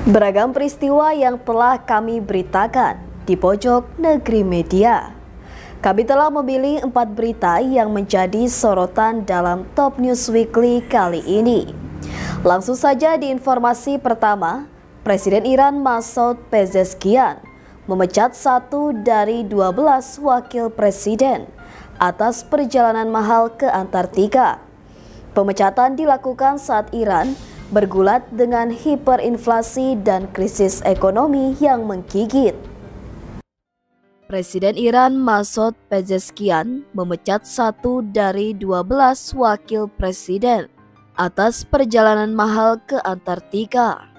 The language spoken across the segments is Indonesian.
Beragam peristiwa yang telah kami beritakan di pojok negeri media. Kami telah memilih 4 berita yang menjadi sorotan dalam Top News Weekly kali ini. Langsung saja di informasi pertama, Presiden Iran Masoud Pezeshkian memecat 1 dari 12 wakil presiden atas perjalanan mahal ke Antartika. Pemecatan dilakukan saat Iran bergulat dengan hiperinflasi dan krisis ekonomi yang menggigit. Presiden Iran Masoud Pezeshkian memecat 1 dari 12 wakil presiden atas perjalanan mahal ke Antartika.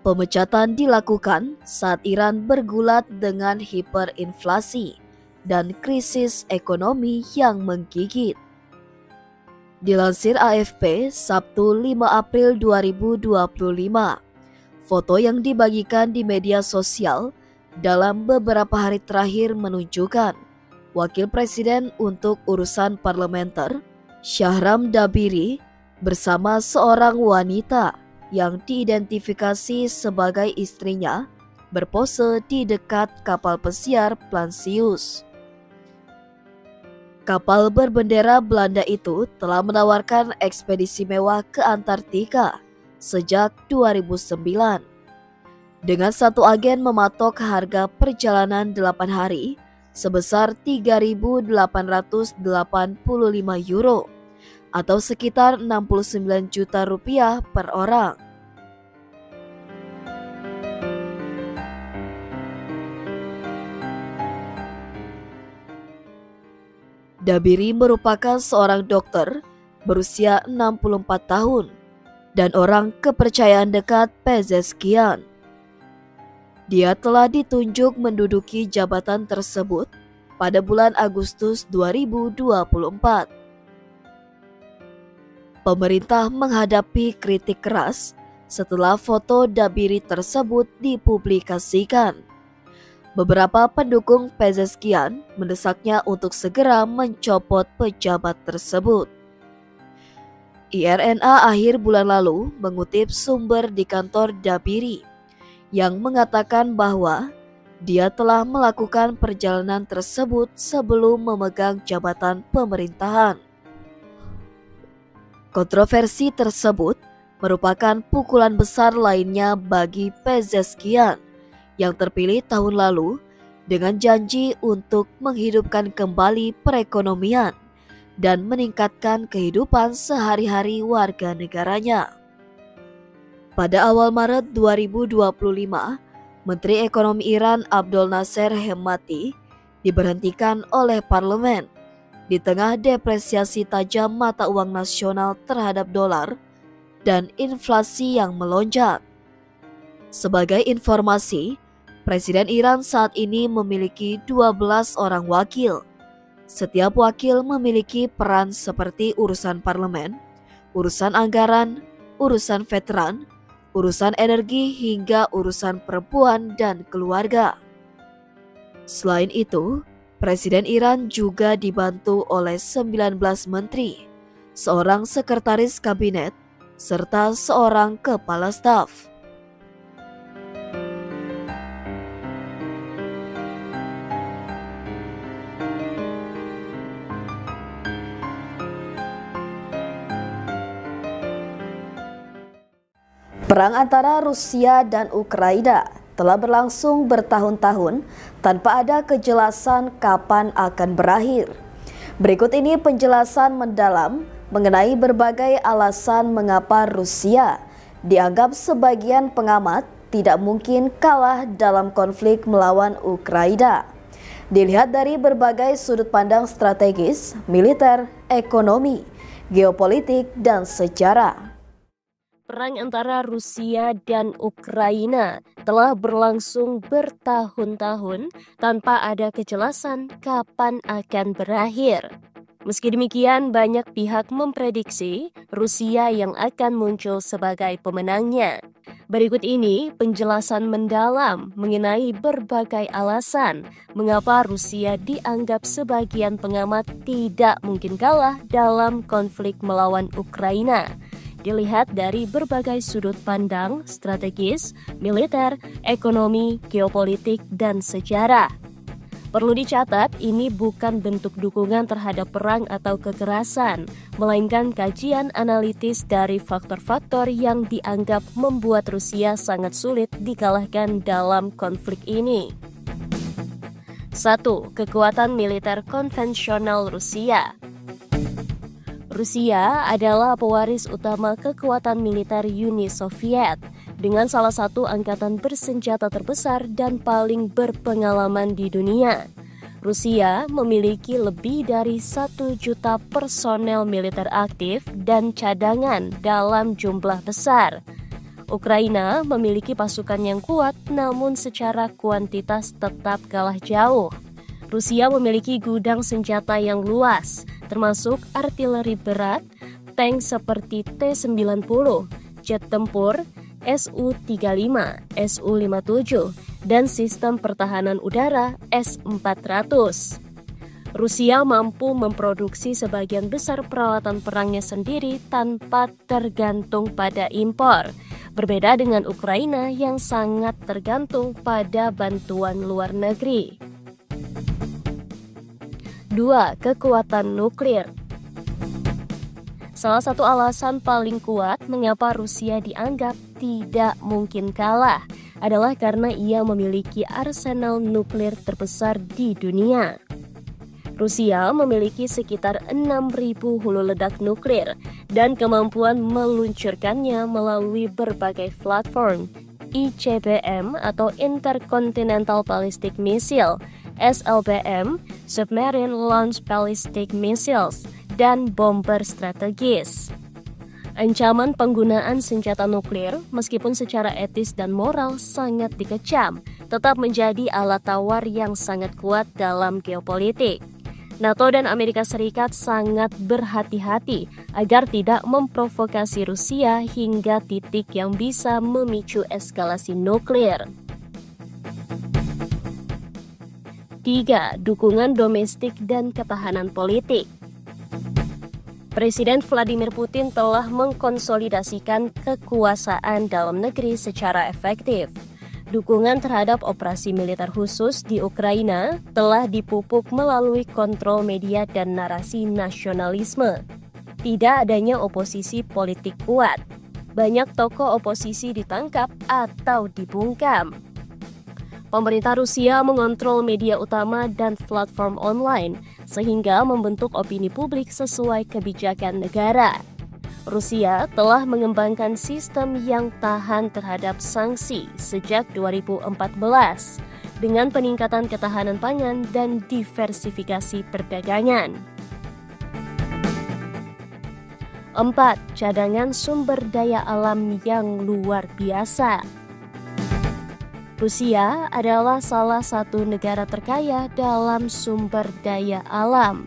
Pemecatan dilakukan saat Iran bergulat dengan hiperinflasi dan krisis ekonomi yang menggigit. Dilansir AFP, Sabtu 5 April 2025, foto yang dibagikan di media sosial dalam beberapa hari terakhir menunjukkan Wakil Presiden untuk Urusan Parlementer, Shahram Dabiri, bersama seorang wanita yang diidentifikasi sebagai istrinya berpose di dekat kapal pesiar Plansius. Kapal berbendera Belanda itu telah menawarkan ekspedisi mewah ke Antartika sejak 2009. Dengan satu agen mematok harga perjalanan 8 hari sebesar 3.885 euro atau sekitar 69 juta rupiah per orang. Dabiri merupakan seorang dokter berusia 64 tahun dan orang kepercayaan dekat Pezeshkian. Dia telah ditunjuk menduduki jabatan tersebut pada bulan Agustus 2024. Pemerintah menghadapi kritik keras setelah foto Dabiri tersebut dipublikasikan. Beberapa pendukung Pezeshkian mendesaknya untuk segera mencopot pejabat tersebut. IRNA akhir bulan lalu mengutip sumber di kantor Dabiri yang mengatakan bahwa dia telah melakukan perjalanan tersebut sebelum memegang jabatan pemerintahan. Kontroversi tersebut merupakan pukulan besar lainnya bagi Pezeshkian yang terpilih tahun lalu dengan janji untuk menghidupkan kembali perekonomian dan meningkatkan kehidupan sehari-hari warga negaranya. Pada awal Maret 2025, Menteri Ekonomi Iran Abdol Nasser Hemmati diberhentikan oleh parlemen di tengah depresiasi tajam mata uang nasional terhadap dolar dan inflasi yang melonjak. Sebagai informasi, Presiden Iran saat ini memiliki 12 orang wakil. Setiap wakil memiliki peran seperti urusan parlemen, urusan anggaran, urusan veteran, urusan energi hingga urusan perempuan dan keluarga. Selain itu, Presiden Iran juga dibantu oleh 19 menteri, seorang sekretaris kabinet, serta seorang kepala staf. Perang antara Rusia dan Ukraina telah berlangsung bertahun-tahun tanpa ada kejelasan kapan akan berakhir. Berikut ini penjelasan mendalam mengenai berbagai alasan mengapa Rusia dianggap sebagian pengamat tidak mungkin kalah dalam konflik melawan Ukraina. Dilihat dari berbagai sudut pandang strategis, militer, ekonomi, geopolitik, dan sejarah. Perang antara Rusia dan Ukraina telah berlangsung bertahun-tahun tanpa ada kejelasan kapan akan berakhir. Meski demikian, banyak pihak memprediksi Rusia yang akan muncul sebagai pemenangnya. Berikut ini penjelasan mendalam mengenai berbagai alasan mengapa Rusia dianggap sebagian pengamat tidak mungkin kalah dalam konflik melawan Ukraina. dilihat dari berbagai sudut pandang strategis, militer, ekonomi, geopolitik, dan sejarah. Perlu dicatat, ini bukan bentuk dukungan terhadap perang atau kekerasan, melainkan kajian analitis dari faktor-faktor yang dianggap membuat Rusia sangat sulit dikalahkan dalam konflik ini. 1. Kekuatan militer konvensional Rusia. Rusia adalah pewaris utama kekuatan militer Uni Soviet, dengan salah satu angkatan bersenjata terbesar dan paling berpengalaman di dunia. Rusia memiliki lebih dari 1 juta personel militer aktif dan cadangan dalam jumlah besar. Ukraina memiliki pasukan yang kuat, namun secara kuantitas tetap kalah jauh. Rusia memiliki gudang senjata yang luas, termasuk artileri berat, tank seperti T-90, jet tempur, Su-35, Su-57, dan sistem pertahanan udara S-400. Rusia mampu memproduksi sebagian besar peralatan perangnya sendiri tanpa tergantung pada impor, berbeda dengan Ukraina yang sangat tergantung pada bantuan luar negeri. 2. Kekuatan nuklir. Salah satu alasan paling kuat mengapa Rusia dianggap tidak mungkin kalah adalah karena ia memiliki arsenal nuklir terbesar di dunia. Rusia memiliki sekitar 6.000 hulu ledak nuklir dan kemampuan meluncurkannya melalui berbagai platform, ICBM atau Intercontinental Ballistic Missile, SLBM, Submarine Launch Ballistic Missiles, dan bomber strategis. Ancaman penggunaan senjata nuklir, meskipun secara etis dan moral sangat dikecam, tetap menjadi alat tawar yang sangat kuat dalam geopolitik. NATO dan Amerika Serikat sangat berhati-hati agar tidak memprovokasi Rusia hingga titik yang bisa memicu eskalasi nuklir. 3. Dukungan domestik dan ketahanan politik. Presiden Vladimir Putin telah mengkonsolidasikan kekuasaan dalam negeri secara efektif. Dukungan terhadap operasi militer khusus di Ukraina telah dipupuk melalui kontrol media dan narasi nasionalisme. Tidak adanya oposisi politik kuat. Banyak tokoh oposisi ditangkap atau dibungkam. Pemerintah Rusia mengontrol media utama dan platform online, sehingga membentuk opini publik sesuai kebijakan negara. Rusia telah mengembangkan sistem yang tahan terhadap sanksi sejak 2014, dengan peningkatan ketahanan pangan dan diversifikasi perdagangan. 4. Cadangan sumber daya alam yang luar biasa. Rusia adalah salah satu negara terkaya dalam sumber daya alam.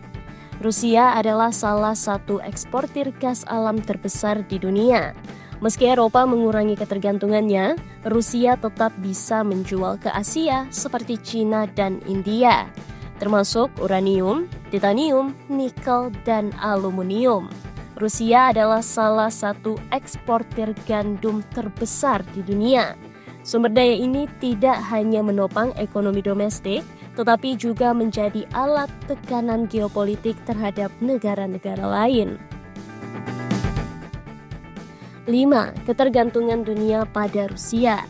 Rusia adalah salah satu eksportir gas alam terbesar di dunia. Meski Eropa mengurangi ketergantungannya, Rusia tetap bisa menjual ke Asia seperti Cina dan India, termasuk uranium, titanium, nikel, dan aluminium. Rusia adalah salah satu eksportir gandum terbesar di dunia. Sumber daya ini tidak hanya menopang ekonomi domestik, tetapi juga menjadi alat tekanan geopolitik terhadap negara-negara lain. 5. Ketergantungan dunia pada Rusia.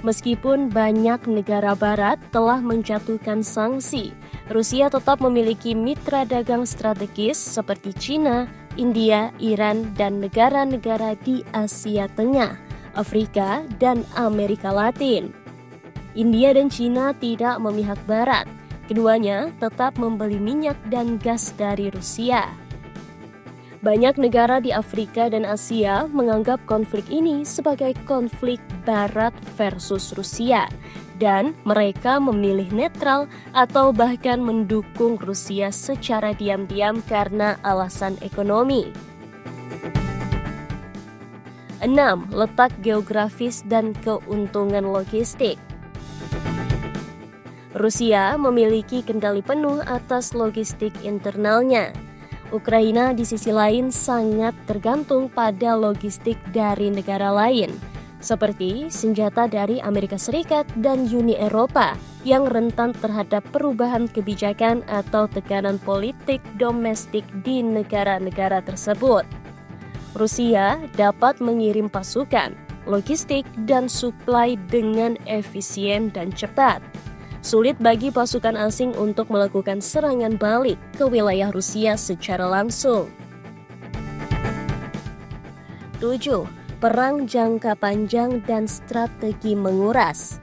Meskipun banyak negara barat telah menjatuhkan sanksi, Rusia tetap memiliki mitra dagang strategis seperti Cina, India, Iran, dan negara-negara di Asia Tengah, Afrika, dan Amerika Latin. India dan Cina tidak memihak barat. Keduanya tetap membeli minyak dan gas dari Rusia. Banyak negara di Afrika dan Asia menganggap konflik ini sebagai konflik barat versus Rusia, dan mereka memilih netral atau bahkan mendukung Rusia secara diam-diam karena alasan ekonomi. 6. Letak geografis dan keuntungan logistik. Rusia memiliki kendali penuh atas logistik internalnya. Ukraina di sisi lain sangat tergantung pada logistik dari negara lain, seperti senjata dari Amerika Serikat dan Uni Eropa yang rentan terhadap perubahan kebijakan atau tekanan politik domestik di negara-negara tersebut. Rusia dapat mengirim pasukan, logistik, dan suplai dengan efisien dan cepat. Sulit bagi pasukan asing untuk melakukan serangan balik ke wilayah Rusia secara langsung. 7. Perang jangka panjang dan strategi menguras.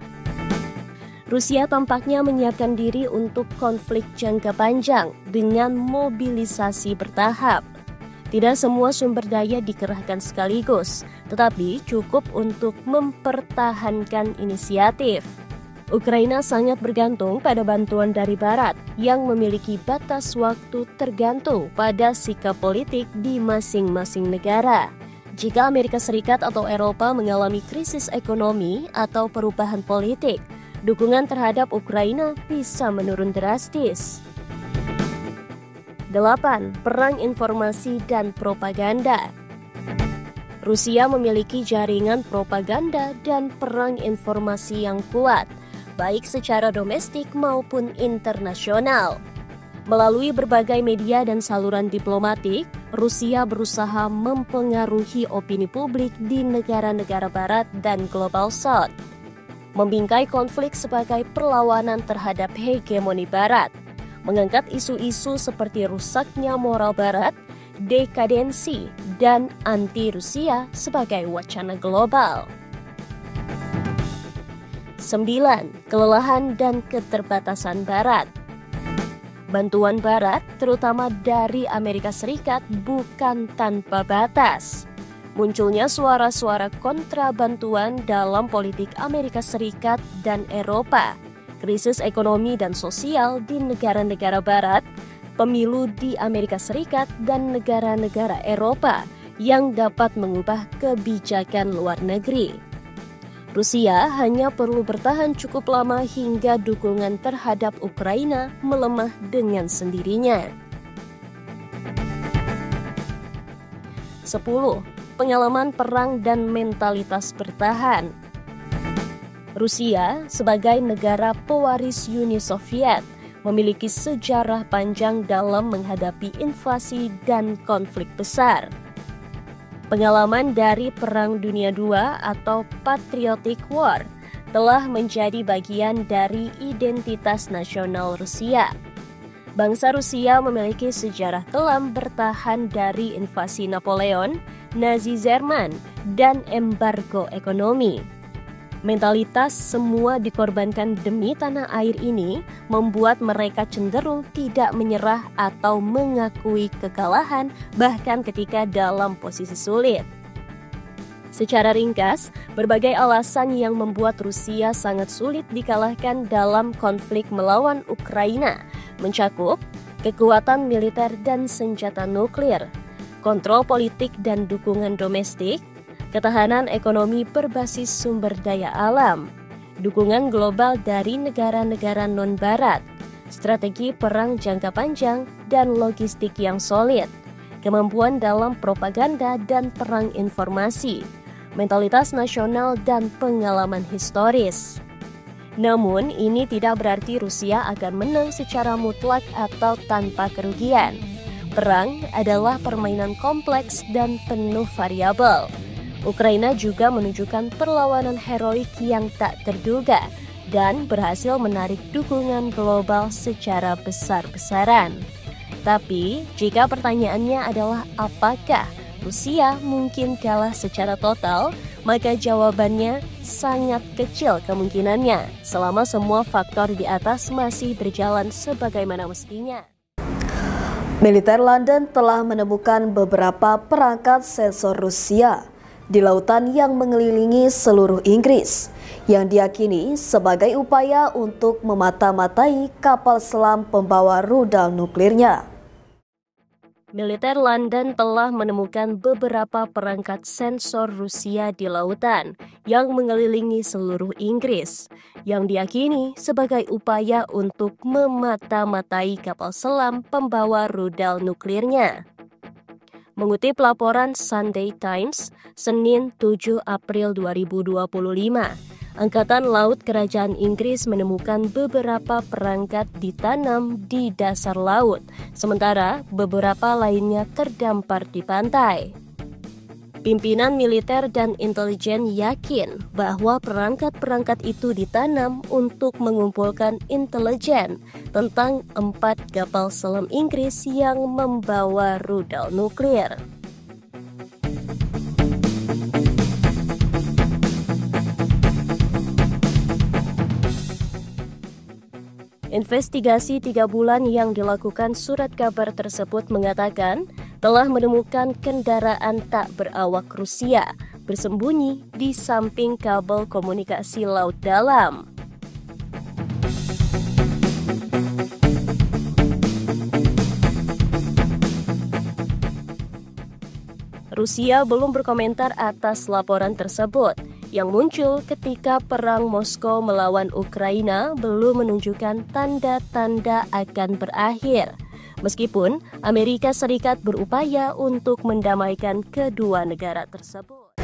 Rusia tampaknya menyiapkan diri untuk konflik jangka panjang dengan mobilisasi bertahap. Tidak semua sumber daya dikerahkan sekaligus, tetapi cukup untuk mempertahankan inisiatif. Ukraina sangat bergantung pada bantuan dari Barat yang memiliki batas waktu tergantung pada sikap politik di masing-masing negara. Jika Amerika Serikat atau Eropa mengalami krisis ekonomi atau perubahan politik, dukungan terhadap Ukraina bisa menurun drastis. 8. Perang informasi dan propaganda. Rusia memiliki jaringan propaganda dan perang informasi yang kuat, baik secara domestik maupun internasional. Melalui berbagai media dan saluran diplomatik, Rusia berusaha mempengaruhi opini publik di negara-negara Barat dan Global South, membingkai konflik sebagai perlawanan terhadap hegemoni Barat, mengangkat isu-isu seperti rusaknya moral Barat, dekadensi, dan anti-Rusia sebagai wacana global. 9. Kelelahan dan keterbatasan Barat. Bantuan Barat, terutama dari Amerika Serikat, bukan tanpa batas. Munculnya suara-suara kontra bantuan dalam politik Amerika Serikat dan Eropa, krisis ekonomi dan sosial di negara-negara Barat, pemilu di Amerika Serikat dan negara-negara Eropa yang dapat mengubah kebijakan luar negeri. Rusia hanya perlu bertahan cukup lama hingga dukungan terhadap Ukraina melemah dengan sendirinya. 10. Pengalaman perang dan mentalitas bertahan. Rusia sebagai negara pewaris Uni Soviet memiliki sejarah panjang dalam menghadapi invasi dan konflik besar. Pengalaman dari Perang Dunia II atau Patriotic War telah menjadi bagian dari identitas nasional Rusia. Bangsa Rusia memiliki sejarah kelam bertahan dari invasi Napoleon, Nazi Jerman, dan embargo ekonomi. Mentalitas semua dikorbankan demi tanah air ini membuat mereka cenderung tidak menyerah atau mengakui kekalahan bahkan ketika dalam posisi sulit. Secara ringkas, berbagai alasan yang membuat Rusia sangat sulit dikalahkan dalam konflik melawan Ukraina mencakup kekuatan militer dan senjata nuklir, kontrol politik dan dukungan domestik, ketahanan ekonomi berbasis sumber daya alam, dukungan global dari negara-negara non-Barat, strategi perang jangka panjang, dan logistik yang solid, kemampuan dalam propaganda dan perang informasi, mentalitas nasional, dan pengalaman historis. Namun, ini tidak berarti Rusia akan menang secara mutlak atau tanpa kerugian. Perang adalah permainan kompleks dan penuh variabel. Ukraina juga menunjukkan perlawanan heroik yang tak terduga dan berhasil menarik dukungan global secara besar-besaran. Tapi, jika pertanyaannya adalah apakah Rusia mungkin kalah secara total, maka jawabannya sangat kecil kemungkinannya selama semua faktor di atas masih berjalan sebagaimana mestinya. Militer London telah menemukan beberapa perangkat sensor Rusia di lautan yang mengelilingi seluruh Inggris, yang diyakini sebagai upaya untuk memata-matai kapal selam pembawa rudal nuklirnya. Militer London telah menemukan beberapa perangkat sensor Rusia di lautan yang mengelilingi seluruh Inggris, yang diyakini sebagai upaya untuk memata-matai kapal selam pembawa rudal nuklirnya. Mengutip laporan Sunday Times, Senin 7 April 2025, Angkatan Laut Kerajaan Inggris menemukan beberapa perangkat ditanam di dasar laut, sementara beberapa lainnya terdampar di pantai. Pimpinan militer dan intelijen yakin bahwa perangkat-perangkat itu ditanam untuk mengumpulkan intelijen tentang 4 kapal selam Inggris yang membawa rudal nuklir. Investigasi 3 bulan yang dilakukan surat kabar tersebut mengatakan telah menemukan kendaraan tak berawak Rusia bersembunyi di samping kabel komunikasi laut dalam. Rusia belum berkomentar atas laporan tersebut yang muncul ketika perang Moskow melawan Ukraina belum menunjukkan tanda-tanda akan berakhir. Meskipun Amerika Serikat berupaya untuk mendamaikan kedua negara tersebut.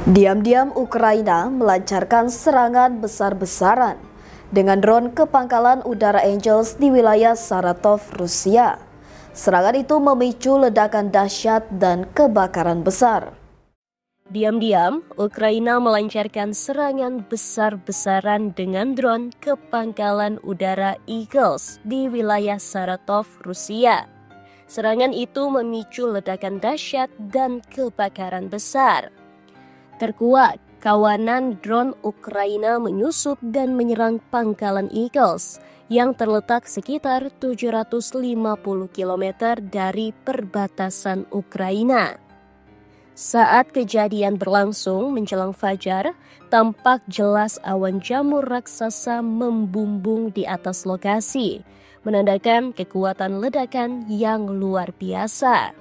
Diam-diam Ukraina melancarkan serangan besar-besaran dengan drone ke pangkalan udara Angels di wilayah Saratov, Rusia. Serangan itu memicu ledakan dahsyat dan kebakaran besar. Diam-diam, Ukraina melancarkan serangan besar-besaran dengan drone ke pangkalan udara Eagles di wilayah Saratov, Rusia. Serangan itu memicu ledakan dahsyat dan kebakaran besar. Terkuak, kawanan drone Ukraina menyusup dan menyerang pangkalan Eagles yang terletak sekitar 750 km dari perbatasan Ukraina. Saat kejadian berlangsung menjelang fajar, tampak jelas awan jamur raksasa membumbung di atas lokasi, menandakan kekuatan ledakan yang luar biasa.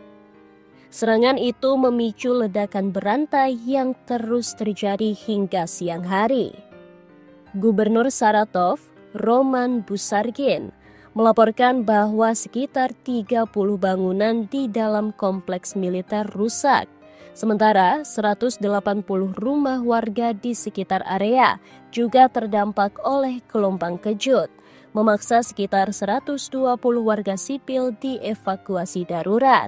Serangan itu memicu ledakan berantai yang terus terjadi hingga siang hari. Gubernur Saratov, Roman Busargin, melaporkan bahwa sekitar 30 bangunan di dalam kompleks militer rusak. Sementara 180 rumah warga di sekitar area juga terdampak oleh gelombang kejut, memaksa sekitar 120 warga sipil dievakuasi darurat.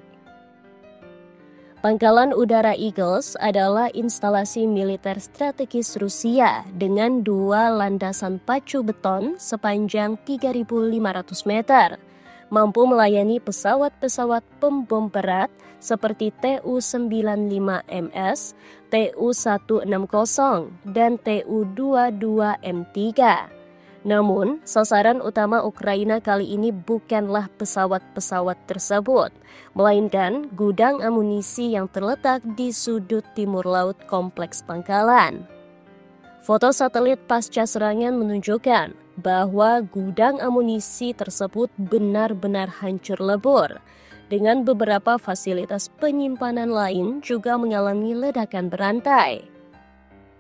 Pangkalan udara Eagles adalah instalasi militer strategis Rusia dengan 2 landasan pacu beton sepanjang 3.500 meter. Mampu melayani pesawat-pesawat pembom berat seperti Tu-95MS, Tu-160, dan Tu-22M3. Namun, sasaran utama Ukraina kali ini bukanlah pesawat-pesawat tersebut, melainkan gudang amunisi yang terletak di sudut timur laut kompleks pangkalan. Foto satelit pasca serangan menunjukkan bahwa gudang amunisi tersebut benar-benar hancur lebur, dengan beberapa fasilitas penyimpanan lain juga mengalami ledakan berantai.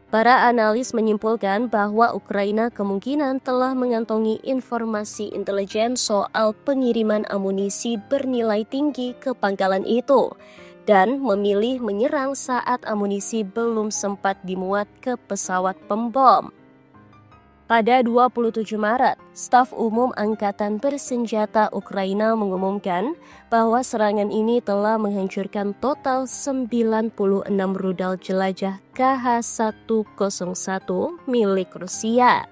Para analis menyimpulkan bahwa Ukraina kemungkinan telah mengantongi informasi intelijen soal pengiriman amunisi bernilai tinggi ke pangkalan itu, dan memilih menyerang saat amunisi belum sempat dimuat ke pesawat pembom. Pada 27 Maret, Staf Umum Angkatan Bersenjata Ukraina mengumumkan bahwa serangan ini telah menghancurkan total 96 rudal jelajah Kh-101 milik Rusia.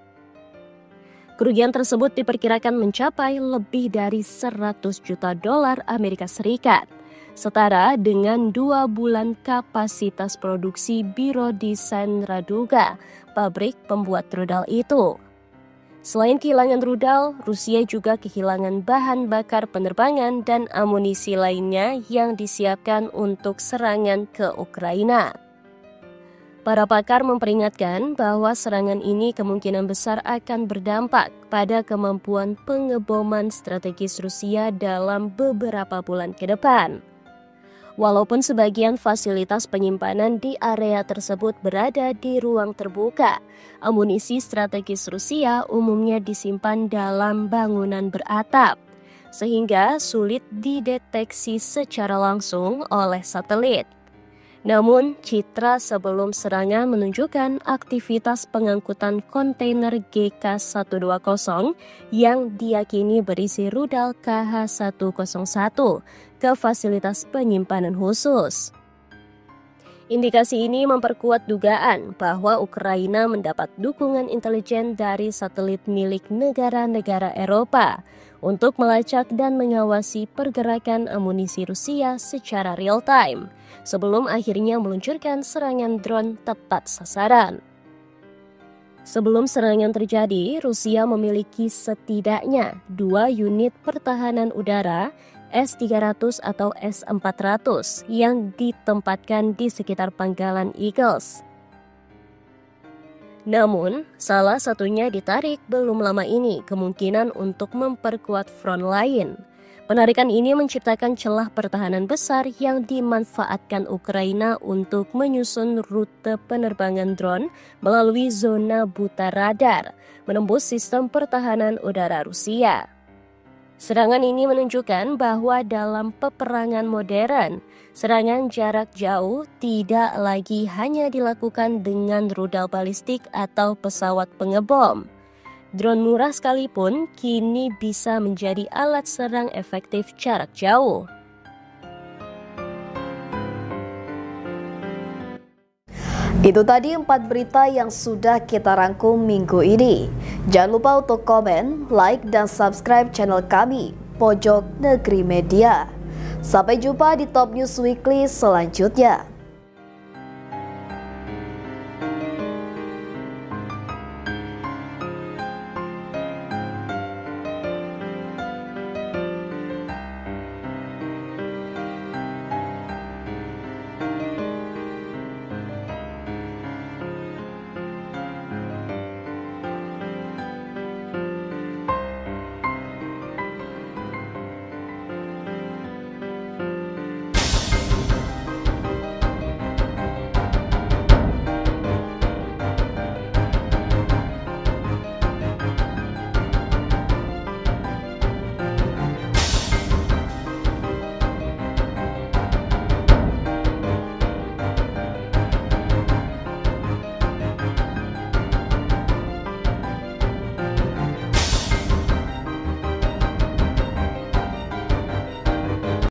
Kerugian tersebut diperkirakan mencapai lebih dari $100 juta Amerika Serikat, setara dengan 2 bulan kapasitas produksi Biro Desain Raduga, pabrik pembuat rudal itu. Selain kehilangan rudal, Rusia juga kehilangan bahan bakar penerbangan dan amunisi lainnya yang disiapkan untuk serangan ke Ukraina. Para pakar memperingatkan bahwa serangan ini kemungkinan besar akan berdampak pada kemampuan pengeboman strategis Rusia dalam beberapa bulan ke depan. Walaupun sebagian fasilitas penyimpanan di area tersebut berada di ruang terbuka, amunisi strategis Rusia umumnya disimpan dalam bangunan beratap, sehingga sulit dideteksi secara langsung oleh satelit. Namun, citra sebelum serangan menunjukkan aktivitas pengangkutan kontainer GK-120 yang diyakini berisi rudal KH-101 ke fasilitas penyimpanan khusus. Indikasi ini memperkuat dugaan bahwa Ukraina mendapat dukungan intelijen dari satelit milik negara-negara Eropa untuk melacak dan mengawasi pergerakan amunisi Rusia secara real-time sebelum akhirnya meluncurkan serangan drone tepat sasaran. Sebelum serangan terjadi, Rusia memiliki setidaknya 2 unit pertahanan udara S-300 atau S-400 yang ditempatkan di sekitar pangkalan Eagles. Namun, salah satunya ditarik belum lama ini kemungkinan untuk memperkuat front lain. Penarikan ini menciptakan celah pertahanan besar yang dimanfaatkan Ukraina untuk menyusun rute penerbangan drone melalui zona buta radar, menembus sistem pertahanan udara Rusia. Serangan ini menunjukkan bahwa dalam peperangan modern, serangan jarak jauh tidak lagi hanya dilakukan dengan rudal balistik atau pesawat pengebom. Drone murah sekalipun kini bisa menjadi alat serang efektif jarak jauh. Itu tadi 4 berita yang sudah kita rangkum minggu ini. Jangan lupa untuk komen, like, dan subscribe channel kami, Pojok Negeri Media. Sampai jumpa di Top News Weekly selanjutnya.